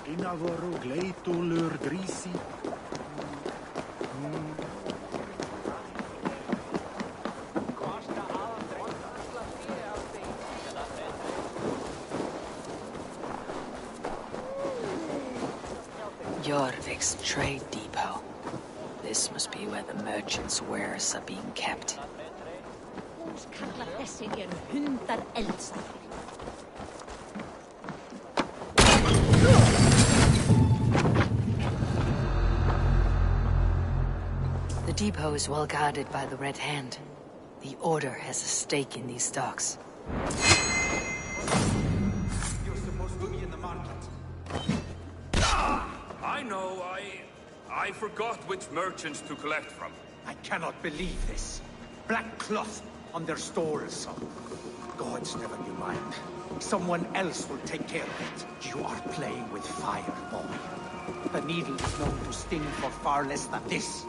Inavoro gleitulur grisi. Jorvik's trade depot. This must be where the merchants' wares are being kept. The depot is well guarded by the Red Hand. The Order has a stake in these stocks. You're supposed to be in the market. I know, I forgot which merchants to collect from. I cannot believe this. Black cloth on their stores. Gods never knew mine. Someone else will take care of it. You are playing with fire, boy. The needle is known to sting for far less than this.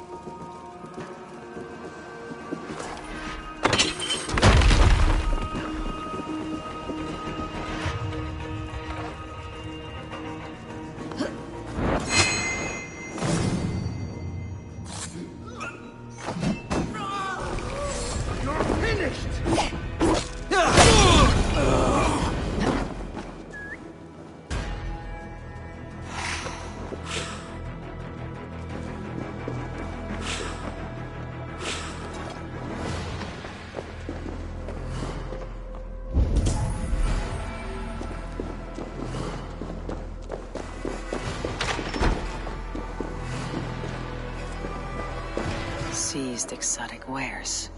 Seized exotic wares.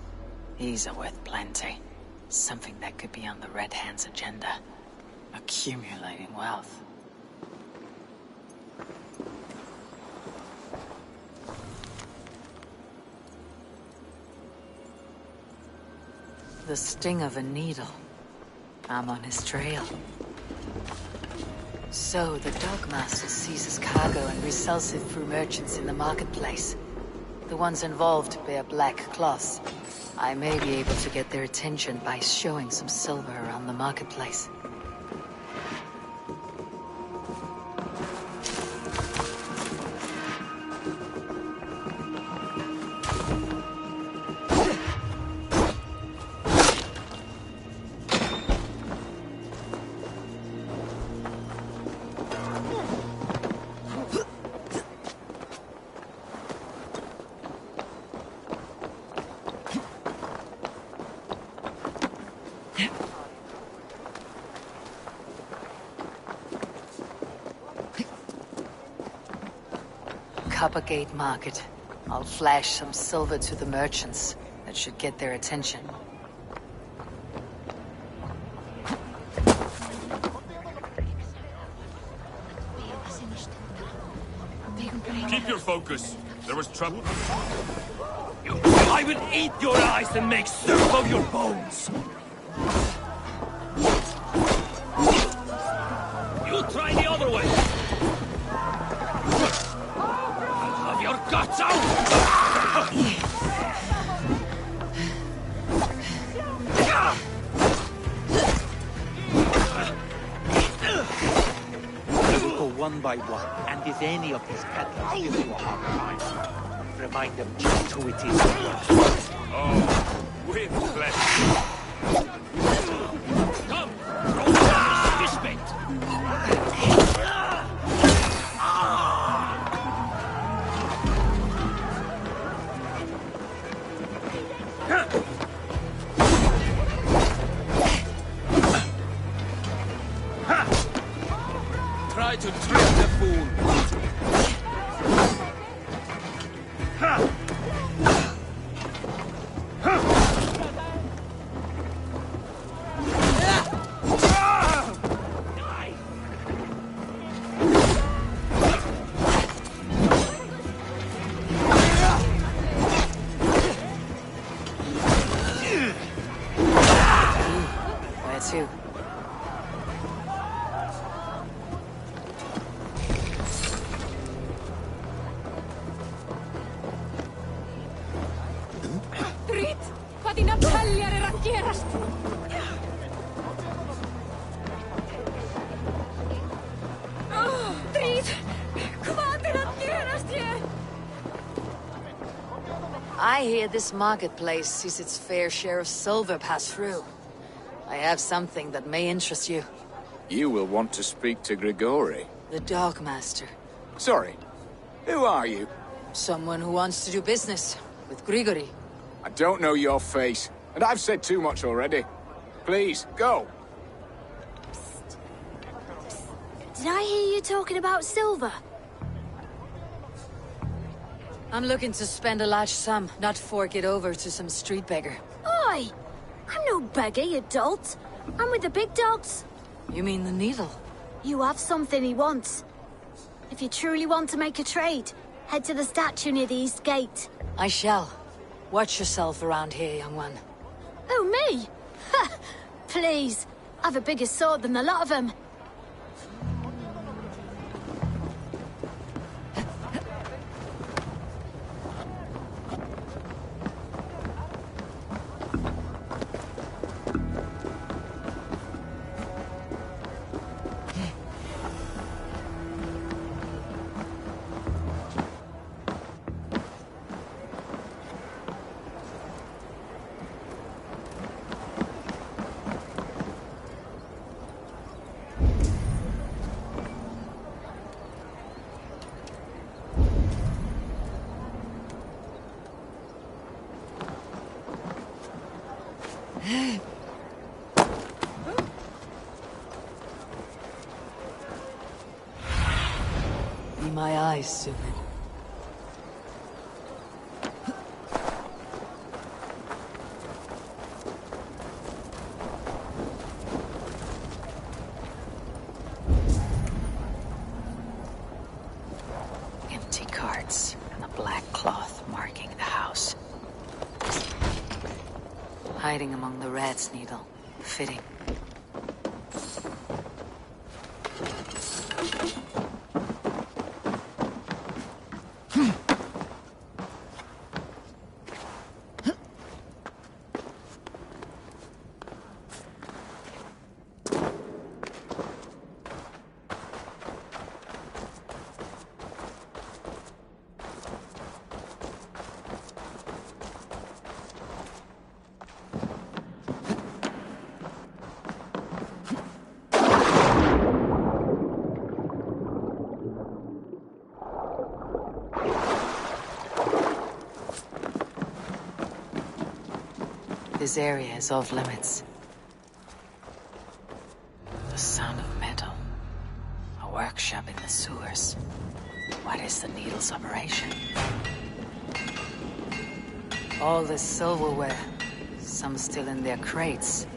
These are worth plenty. Something that could be on the Red Hand's agenda. Accumulating wealth. The sting of a needle. I'm on his trail. So, the Dogmaster seizes cargo and resells it through merchants in the marketplace. The ones involved bear black cloths. I may be able to get their attention by showing some silver around the marketplace. Coppergate Market. I'll flash some silver to the merchants. That should get their attention. Keep your focus. There was trouble. I will eat your eyes and make soup of your bones! You try the other way! I'll have your guts out! You go one by one, and if any of these peddlers give you a hard time, remind them just who it is. Oh, with pleasure. Come! Throw down this fish bait! Try to trick the fool. too. Trit! Vad dina täljare rackeras! Trit! Vad dina rackeras till! I hear this marketplace sees its fair share of silver pass through. I have something that may interest you. You will want to speak to Grigori. The Dogmaster. Sorry, who are you? Someone who wants to do business with Grigori. I don't know your face, and I've said too much already. Please, go. Did I hear you talking about silver? I'm looking to spend a large sum, not fork it over to some street beggar. Oi! I'm no beggar, you dolt. I'm with the big dogs. You mean the needle? You have something he wants. If you truly want to make a trade, head to the statue near the East Gate. I shall. Watch yourself around here, young one. Oh, me? Ha! Please. I've a bigger sword than the lot of them. Be my eyes, soon. Empty carts and a black cloth marking the house. Hiding among the rat's needle. Fitting. This area is off limits. The sound of metal. A workshop in the sewers. What is the needle's operation? All this silverware. Some still in their crates.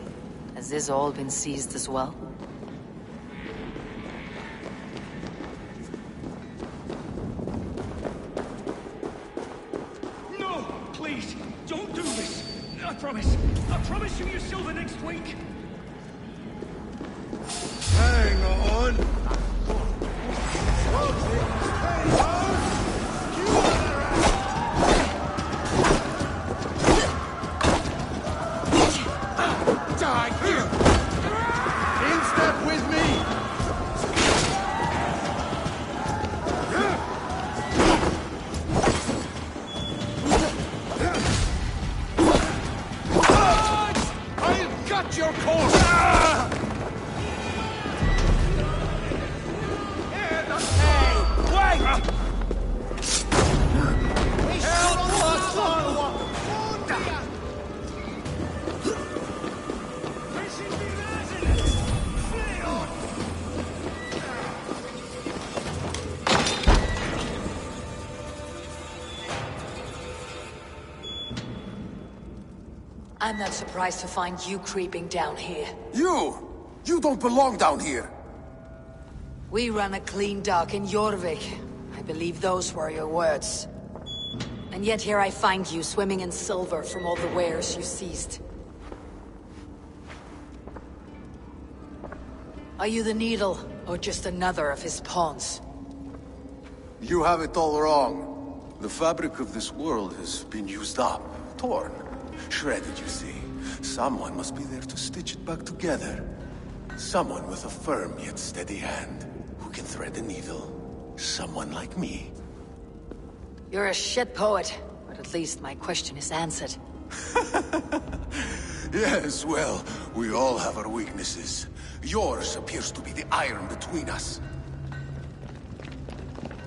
Has this all been seized as well? No! Please! Don't do this! I promise you your silver next week! Hang on. Die here! In step with me! I'll cut your course! I'm not surprised to find you creeping down here. You don't belong down here. We run a clean dock in Jorvik. I believe those were your words. And yet here I find you swimming in silver from all the wares you seized. Are you the Needle, or just another of his pawns? You have it all wrong. The fabric of this world has been used up, torn, shredded, you see. Someone must be there to stitch it back together. Someone with a firm yet steady hand, who can thread a needle. Someone like me. You're a shit poet, but at least my question is answered. Yes, well, we all have our weaknesses. Yours appears to be the iron between us.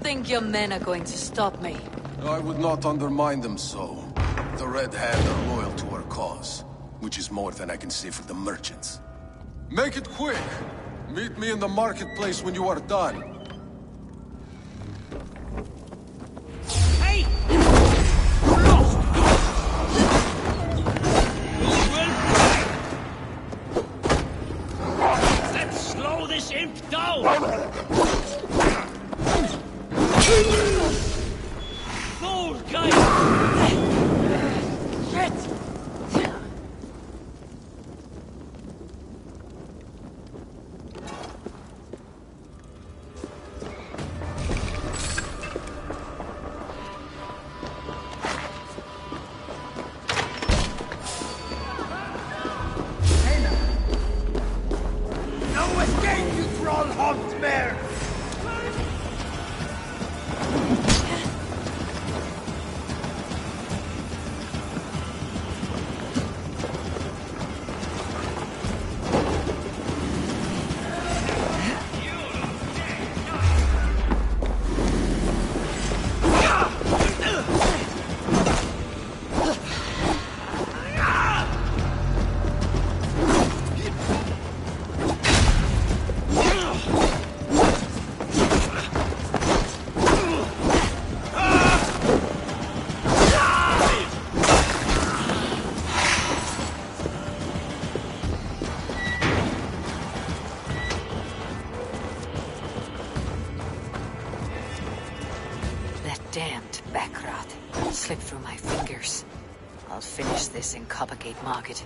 Think your men are going to stop me? I would not undermine them so. The Red Hand are loyal to our cause, which is more than I can say for the merchants. Make it quick! Meet me in the marketplace when you are done. Hey! Let's slow this imp down! Fool guy! Shit! No escape, you troll-humped mare! Damned backrot slipped through my fingers. I'll finish this in Coppergate Market.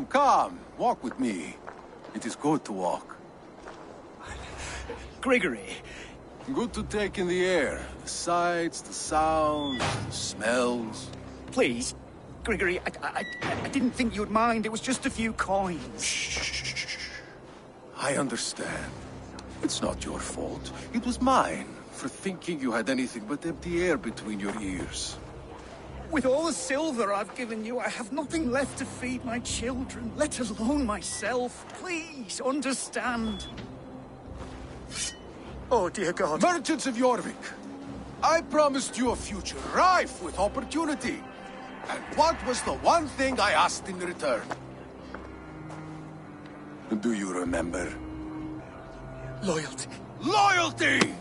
Come. Walk with me. It is good to walk. Gregory. Good to take in the air. The sights, the sounds, the smells. Please. Gregory, I didn't think you'd mind. It was just a few coins. Shh. I understand. It's not your fault. It was mine, for thinking you had anything but empty air between your ears. With all the silver I've given you, I have nothing left to feed my children, let alone myself. Please, understand. Oh, dear God. Merchants of Jorvik, I promised you a future rife with opportunity. And what was the one thing I asked in return? Do you remember? Loyalty. Loyalty!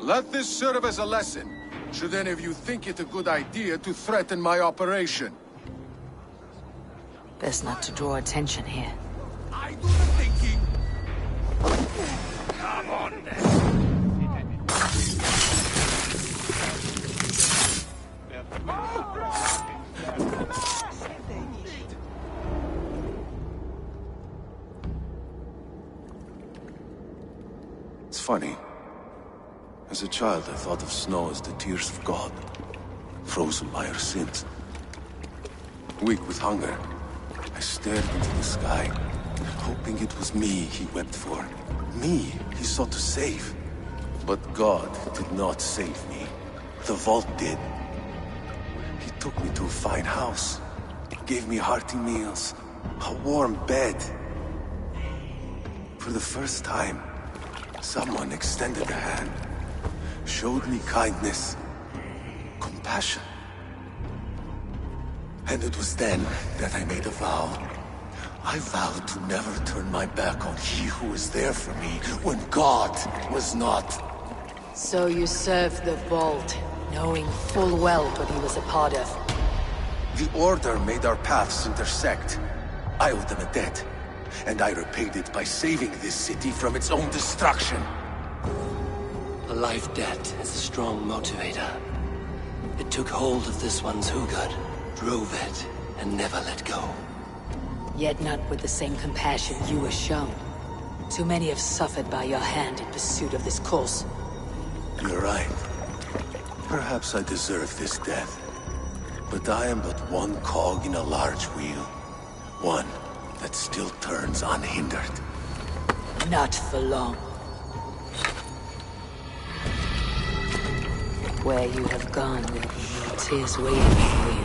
Let this serve as a lesson, should any of you think it a good idea to threaten my operation. Best not to draw attention here. I do the thinking. Come on, then. It's funny. As a child, I thought of snow as the tears of God, frozen by our sins. Weak with hunger, I stared into the sky, hoping it was me he wept for. Me he sought to save. But God did not save me. The vault did. He took me to a fine house, gave me hearty meals, A warm bed. For the first time, someone extended a hand, showed me kindness, compassion. And it was then that I made a vow. I vowed to never turn my back on he who was there for me when God was not. So you served the Vault, knowing full well what he was a part of. The Order made our paths intersect. I owed them a debt, and I repaid it by saving this city from its own destruction. A life debt is a strong motivator. It took hold of this one's Hugad, drove it, and never let go. Yet not with the same compassion you were shown. Too many have suffered by your hand in pursuit of this cause. You're right. Perhaps I deserve this death. But I am but one cog in a large wheel. One that still turns unhindered. Not for long. Where you have gone, there will be no tears waiting for you.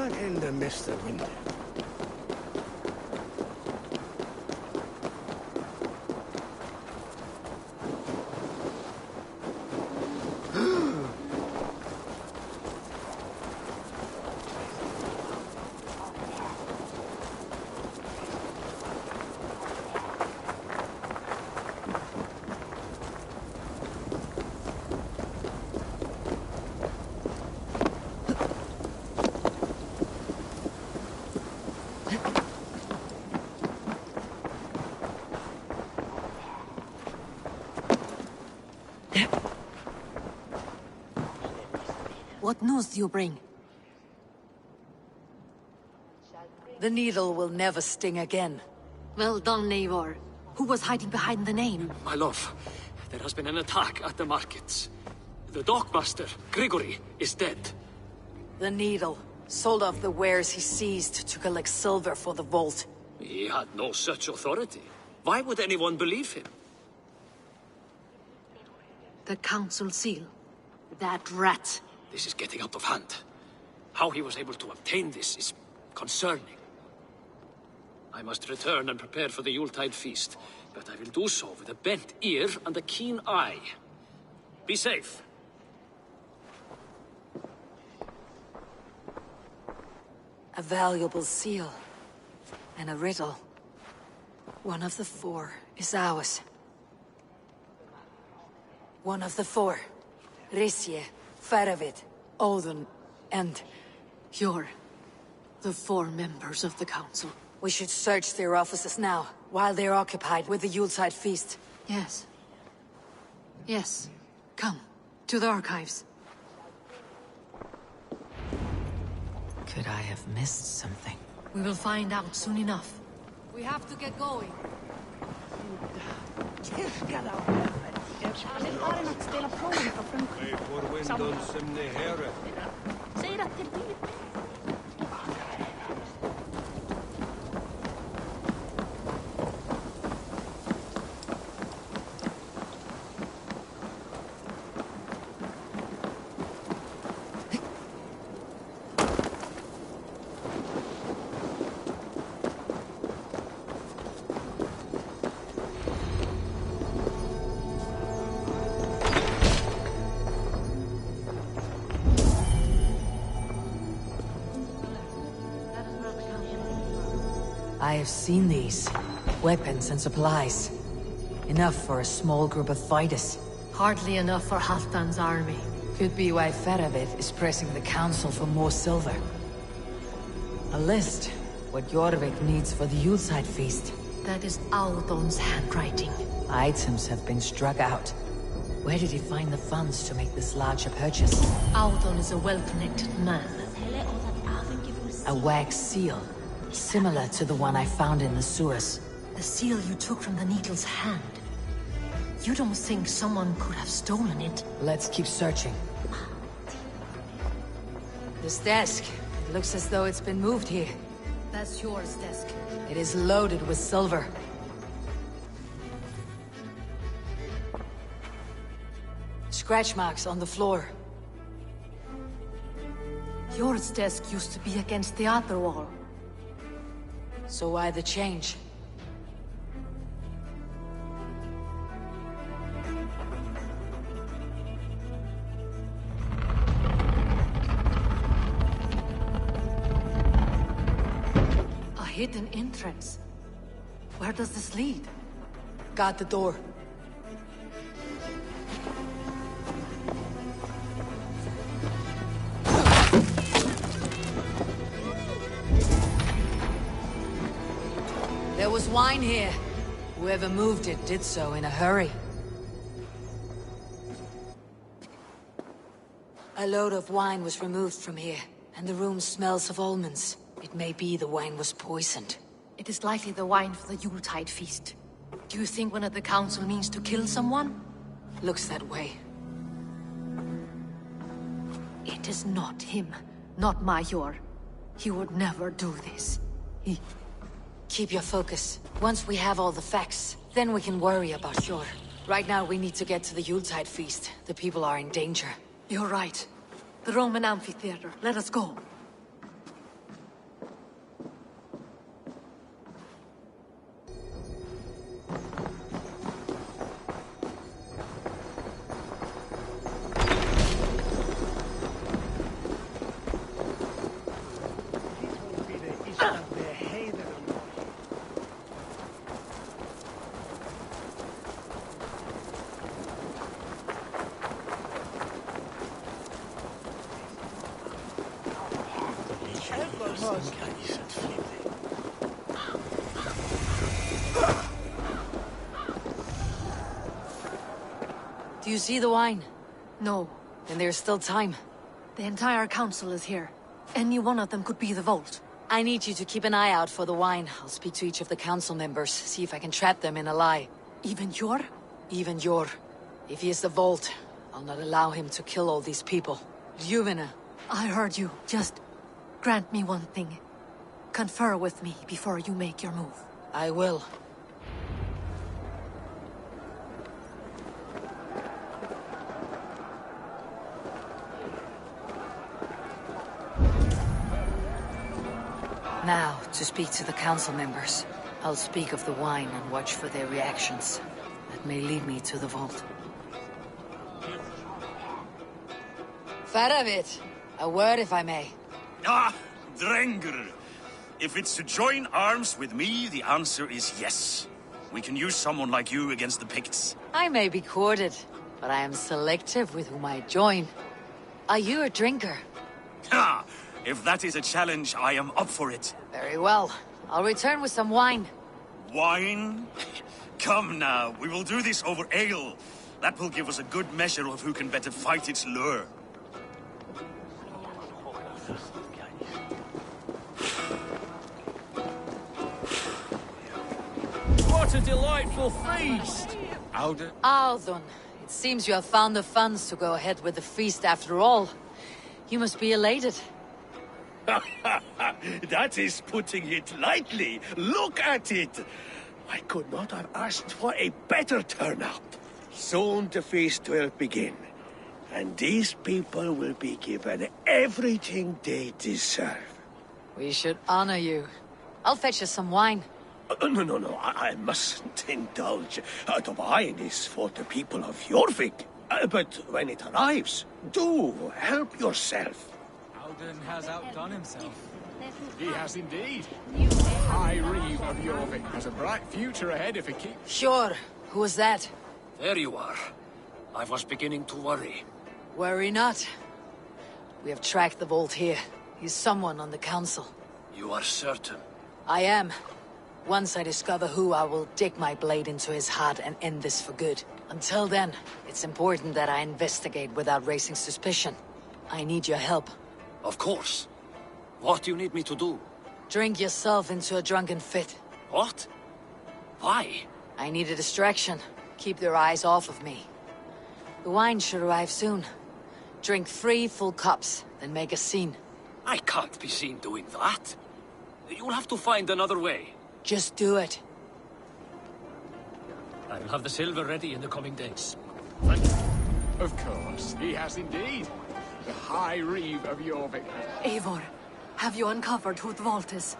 That Ender missed the window. What news do you bring? The needle will never sting again. Well done, Eivor. Who was hiding behind the name? My love, there has been an attack at the markets. The dockmaster, Grigory, is dead. The needle sold off the wares he seized to collect silver for the vault. He had no such authority. Why would anyone believe him? The council seal. That rat. This is getting out of hand. How he was able to obtain this is concerning. I must return and prepare for the Yuletide feast, but I will do so with a bent ear and a keen eye. Be safe. A valuable seal. And a riddle. One of the four is ours. One of the four. Risje, Faravid, Odin, and... You're the four members of the Council. We should search their offices now, while they're occupied with the Yuletide feast. Yes. Yes. Come, to the archives. Could I have missed something? We will find out soon enough. We have to get going. I have seen these. Weapons and supplies. Enough for a small group of fighters. Hardly enough for Halfdan's army. Could be why Faravid is pressing the council for more silver. A list. What Jorvik needs for the Yuletide feast. That is Audon's handwriting. Items have been struck out. Where did he find the funds to make this larger purchase? Audon is a well-connected man. A wax seal. Similar to the one I found in the sewers. The seal you took from the Needle's hand. You don't think someone could have stolen it? Let's keep searching. This desk. It looks as though it's been moved here. That's yours, desk. It is loaded with silver. Scratch marks on the floor. Yours desk used to be against the other wall. So why the change? A hidden entrance. Where does this lead? Guard the door. There was wine here. Whoever moved it did so in a hurry. A load of wine was removed from here, and the room smells of almonds. It may be the wine was poisoned. It is likely the wine for the Yuletide feast. Do you think one of the council means to kill someone? Looks that way. It is not him, not Major. He would never do this. Keep your focus. Once we have all the facts, then we can worry about Hjor. Right now we need to get to the Yuletide feast. The people are in danger. You're right. The Roman amphitheater. Let us go. Do you see the wine? No. Then there's still time. The entire council is here. Any one of them could be the vault. I need you to keep an eye out for the wine. I'll speak to each of the council members, see if I can trap them in a lie. Even Hjor? Even Hjor. If he is the vault, I'll not allow him to kill all these people. Ljuvena. I heard you. Just grant me one thing. Confer with me before you make your move. I will. Now, to speak to the council members. I'll speak of the wine and watch for their reactions. That may lead me to the vault. Faravid, a word if I may. Ah, Drengr. If it's to join arms with me, the answer is yes. We can use someone like you against the Picts. I may be courted, but I am selective with whom I join. Are you a drinker? Ha! If that is a challenge, I am up for it. Very well. I'll return with some wine. Wine? Come now, we will do this over ale. That will give us a good measure of who can better fight its lure. What a delightful feast! Alden, it seems you have found the funds to go ahead with the feast after all. You must be elated. That is putting it lightly. Look at it! I could not have asked for a better turnout. Soon the feast will begin, and these people will be given everything they deserve. We should honor you. I'll fetch us some wine. No, I mustn't indulge. The wine is for the people of Jorvik. But when it arrives, do help yourself. Alden has outdone himself. He has indeed. The High Reeve of Jorvik has a bright future ahead if he keeps... Sure. Who was that? There you are. I was beginning to worry. Worry not. We have tracked the Vault here. He's someone on the council. You are certain? I am. Once I discover who, I will dig my blade into his heart and end this for good. Until then, it's important that I investigate without raising suspicion. I need your help. Of course. What do you need me to do? Drink yourself into a drunken fit. What? Why? I need a distraction. Keep their eyes off of me. The wine should arrive soon. Drink 3 full cups, then make a scene. I can't be seen doing that. You'll have to find another way. Just do it. I will have the silver ready in the coming days. Of course, he has indeed. The High Reeve of Jorvik. Eivor, have you uncovered who the vault is?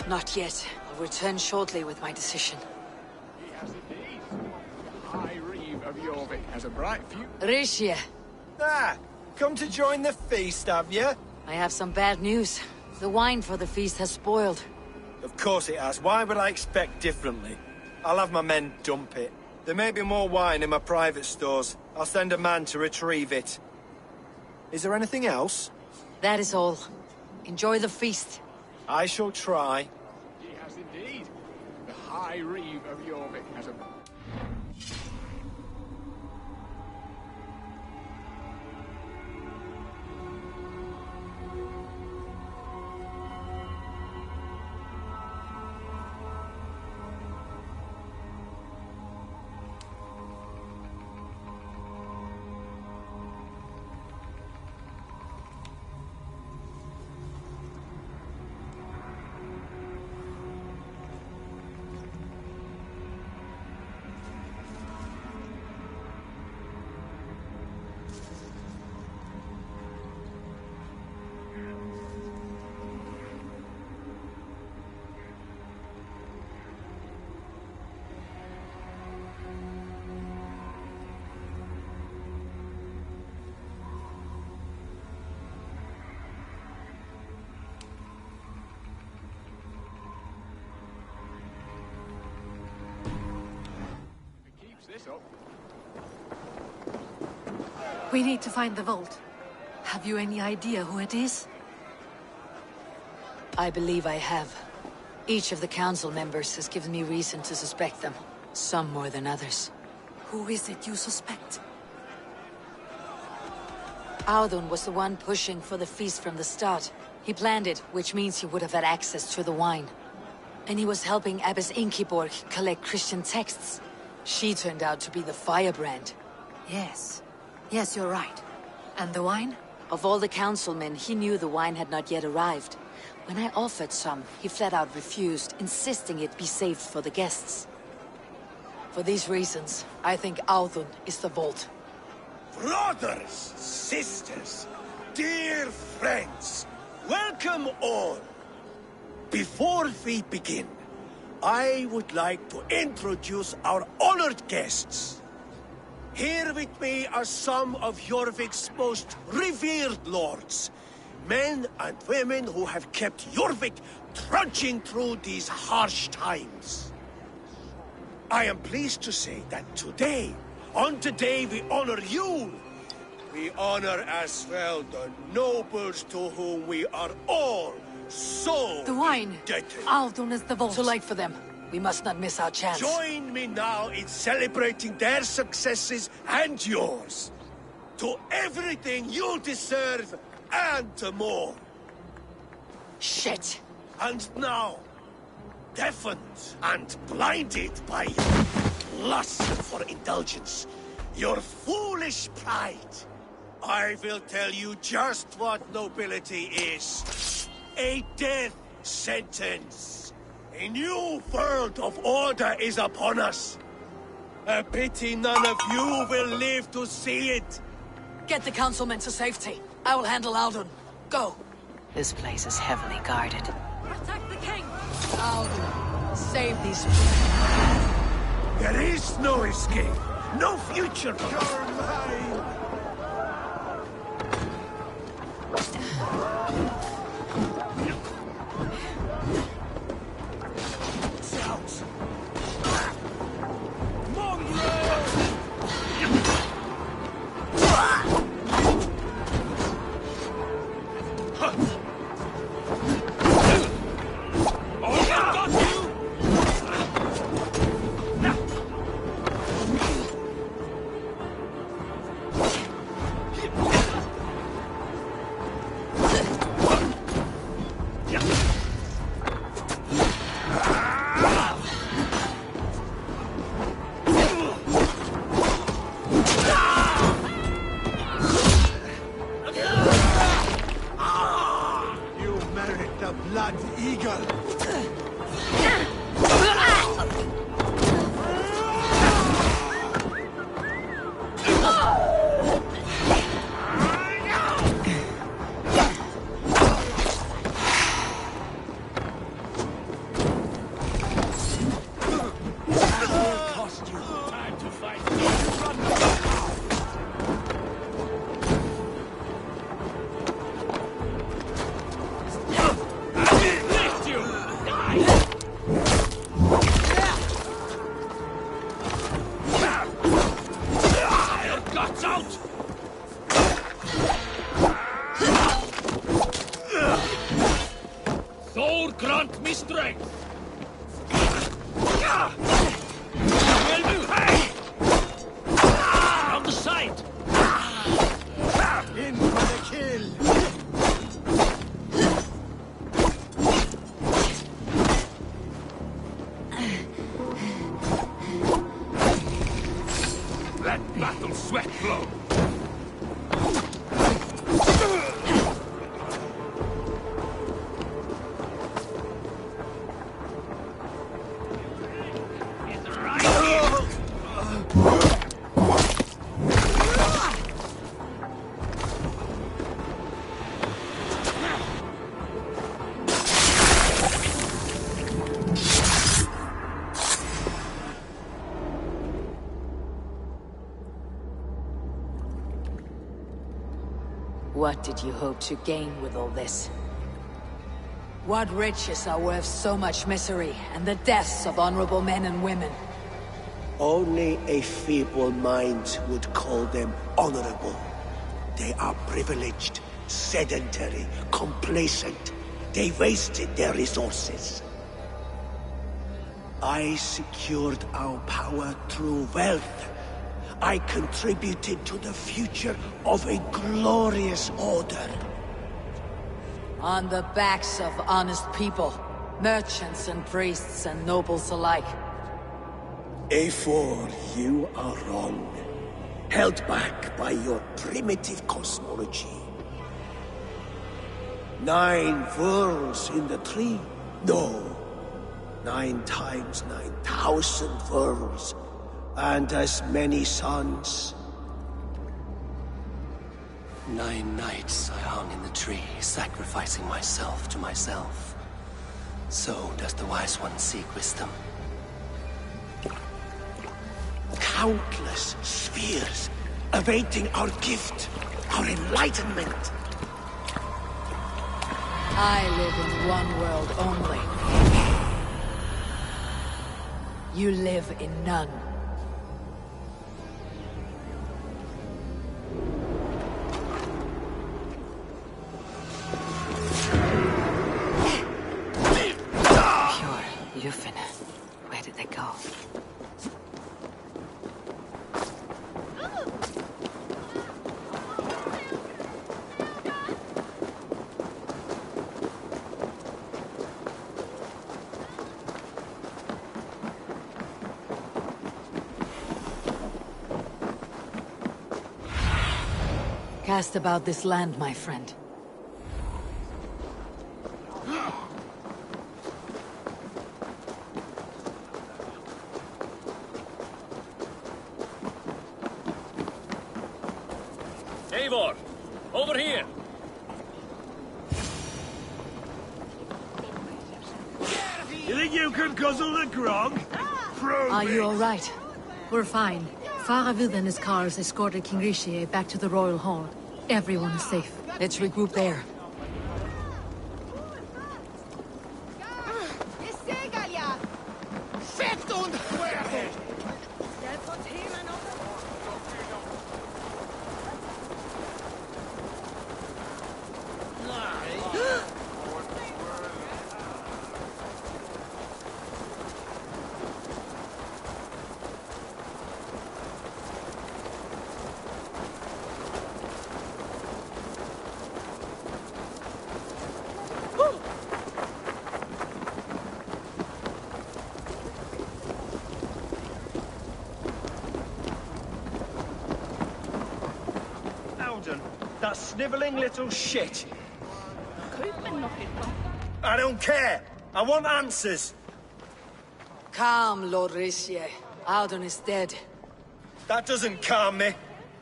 Not yet. I'll return shortly with my decision. He has indeed. The High Reeve of Jorvik has a bright future. Rishia, Ah, come to join the feast, have you? I have some bad news. The wine for the feast has spoiled. Of course it has. Why would I expect differently? I'll have my men dump it. There may be more wine in my private stores. I'll send a man to retrieve it. Is there anything else? That is all. Enjoy the feast. I shall try. He has indeed. The High Reeve of Jorvik has a... We need to find the vault. Have you any idea who it is? I believe I have. Each of the council members has given me reason to suspect them. Some more than others. Who is it you suspect? Audun was the one pushing for the feast from the start. He planned it, which means he would have had access to the wine. And he was helping Abbess Inkiborg collect Christian texts. She turned out to be the firebrand. Yes. Yes, you're right. And the wine? Of all the councilmen, he knew the wine had not yet arrived. When I offered some, he flat out refused, insisting it be saved for the guests. For these reasons, I think Audun is the vault. Brothers, sisters, dear friends, welcome all. Before we begin, I would like to introduce our honored guests. Here with me are some of Jorvik's most revered lords. Men and women who have kept Jorvik trudging through these harsh times. I am pleased to say that today, on the day we honor you, we honor as well the nobles to whom we are all so The wine! indebted. Aldon is the vault. Too late for them. We must not miss our chance. Join me now in celebrating their successes and yours. To everything you deserve and more. Shit! And now, deafened and blinded by lust for indulgence, your foolish pride, I will tell you just what nobility is. A death sentence. A new world of order is upon us. A pity none of you will live to see it. Get the councilmen to safety. I will handle Aldon. Go. This place is heavily guarded. Protect the king! Aldon, save these... There is no escape. No future. You're mine. What did you hope to gain with all this? What riches are worth so much misery and the deaths of honorable men and women? Only a feeble mind would call them honorable. They are privileged, sedentary, complacent. They wasted their resources. I secured our power through wealth. I contributed to the future of a glorious order. On the backs of honest people, merchants and priests and nobles alike. A4, you are wrong. Held back by your primitive cosmology. 9 worlds in the tree? No. 9 times 9,000 worlds. And as many suns. 9 nights I hung in the tree, sacrificing myself to myself. So does the Wise One seek wisdom. Countless spheres awaiting our gift, our enlightenment. I live in one world only. You live in none. Pure Lufin. Where did they go? Cast about this land, my friend. Eivor! Over here! You think you can guzzle the grog? Are you all right? We're fine. Faravid and his cars escorted King Rishi back to the Royal Hall. Everyone is safe. Let's regroup there. That snivelling little shit. I don't care. I want answers. Calm, Lord Rishi. Audun is dead. That doesn't calm me.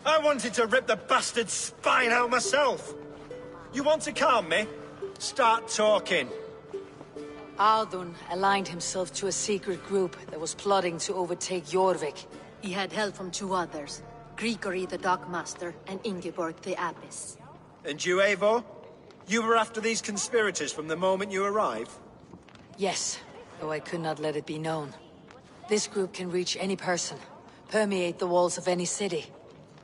I wanted to rip the bastard's spine out myself. You want to calm me? Start talking. Audun aligned himself to a secret group that was plotting to overtake Jorvik. He had help from two others. Grigory the Dockmaster and Ingeborg the Abbess. And you, Eivor? You were after these conspirators from the moment you arrived? Yes, though I could not let it be known. This group can reach any person, permeate the walls of any city.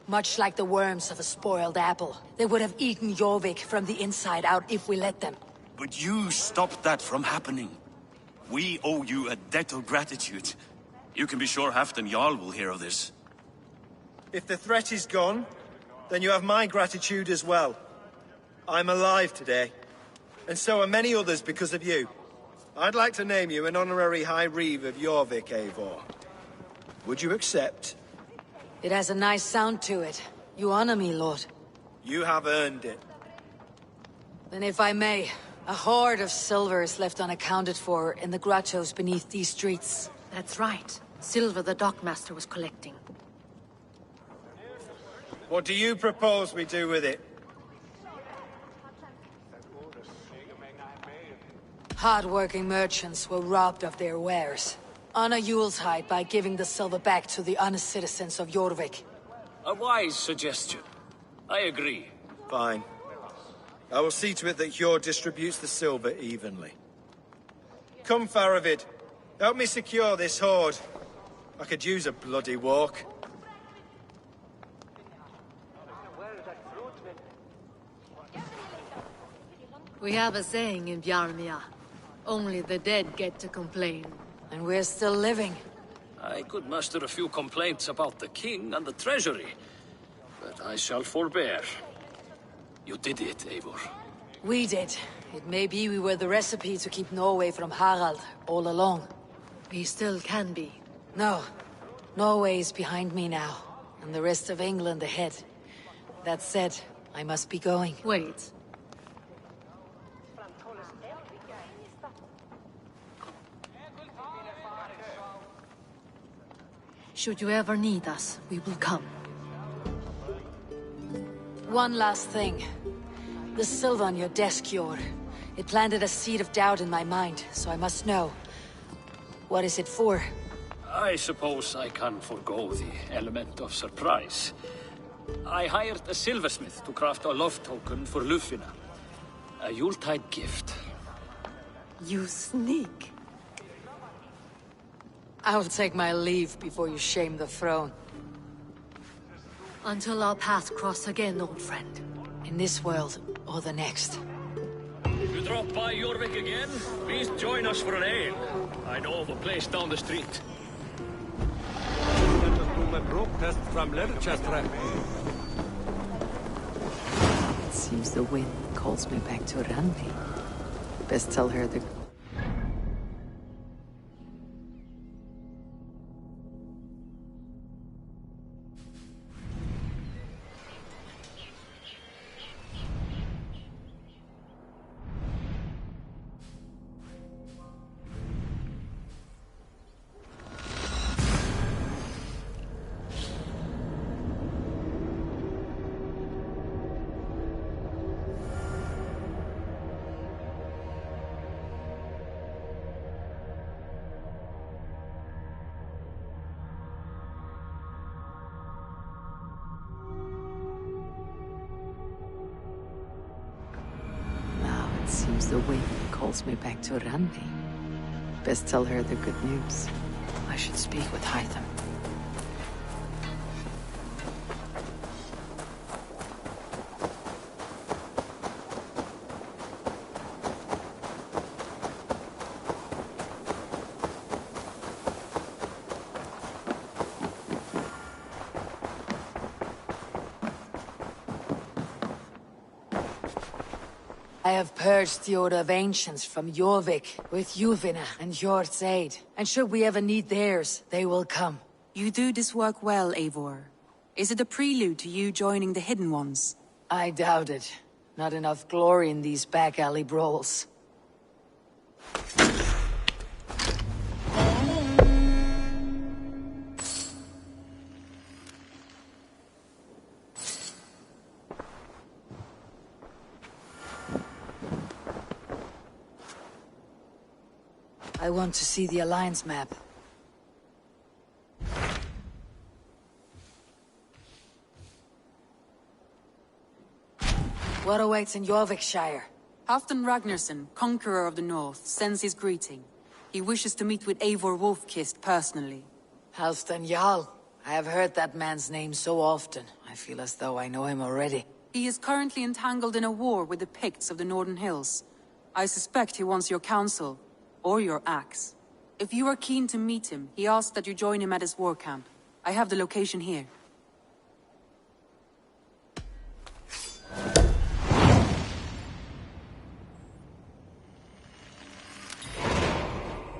Much like the worms of a spoiled apple. They would have eaten Jorvik from the inside out if we let them. But you stopped that from happening. We owe you a debt of gratitude. You can be sure Halfdan Jarl will hear of this. If the threat is gone, then you have my gratitude as well. I'm alive today, and so are many others because of you. I'd like to name you an honorary High Reeve of Jorvik, Eivor. Would you accept? It has a nice sound to it. You honor me, Lord. You have earned it. Then if I may, a hoard of silver is left unaccounted for in the grottos beneath these streets. That's right. Silver the Dockmaster was collecting. What do you propose we do with it? Hard-working merchants were robbed of their wares. Honor Yuletide by giving the silver back to the honest citizens of Jorvik. A wise suggestion. I agree. Fine. I will see to it that Hjord distributes the silver evenly. Come, Faravid. Help me secure this hoard. I could use a bloody walk. We have a saying in Bjarmia. Only the dead get to complain. And we're still living. I could muster a few complaints about the king and the treasury, but I shall forbear. You did it, Eivor. We did. It may be we were the recipe to keep Norway from Harald all along. We still can be. No. Norway is behind me now, and the rest of England ahead. That said, I must be going. Wait. Should you ever need us, we will come. One last thing. The silver on your desk, Hjord. It planted a seed of doubt in my mind, so I must know. What is it for? I suppose I can forgo the element of surprise. I hired a silversmith to craft a love token for Lufina. A Yuletide gift. You sneak. I'll take my leave before you shame the throne. Until our paths cross again, old friend. In this world, or the next. If you drop by Jorvik again, please join us for an ale. I know of a place down the street. It seems the wind calls me back to Randi. Best tell her the... Seems the wind calls me back to Randi. Best tell her the good news. I should speak with Hytham. I have purged the Order of Ancients from Jorvik with Yuvina and Hjort's aid. And should we ever need theirs, they will come. You do this work well, Eivor. Is it a prelude to you joining the Hidden Ones? I doubt it. Not enough glory in these back alley brawls. I want to see the Alliance map. What awaits in Jorvikshire? Halfdan Ragnarsson, Conqueror of the North, sends his greeting. He wishes to meet with Eivor Wolfkist personally. Halfdan Jarl. I have heard that man's name so often. I feel as though I know him already. He is currently entangled in a war with the Picts of the Northern Hills. I suspect he wants your counsel. Or your axe. If you are keen to meet him, he asks that you join him at his war camp. I have the location here.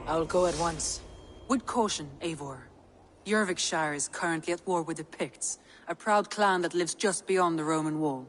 I'll go at once. With caution, Eivor. Jorvikshire is currently at war with the Picts, a proud clan that lives just beyond the Roman wall.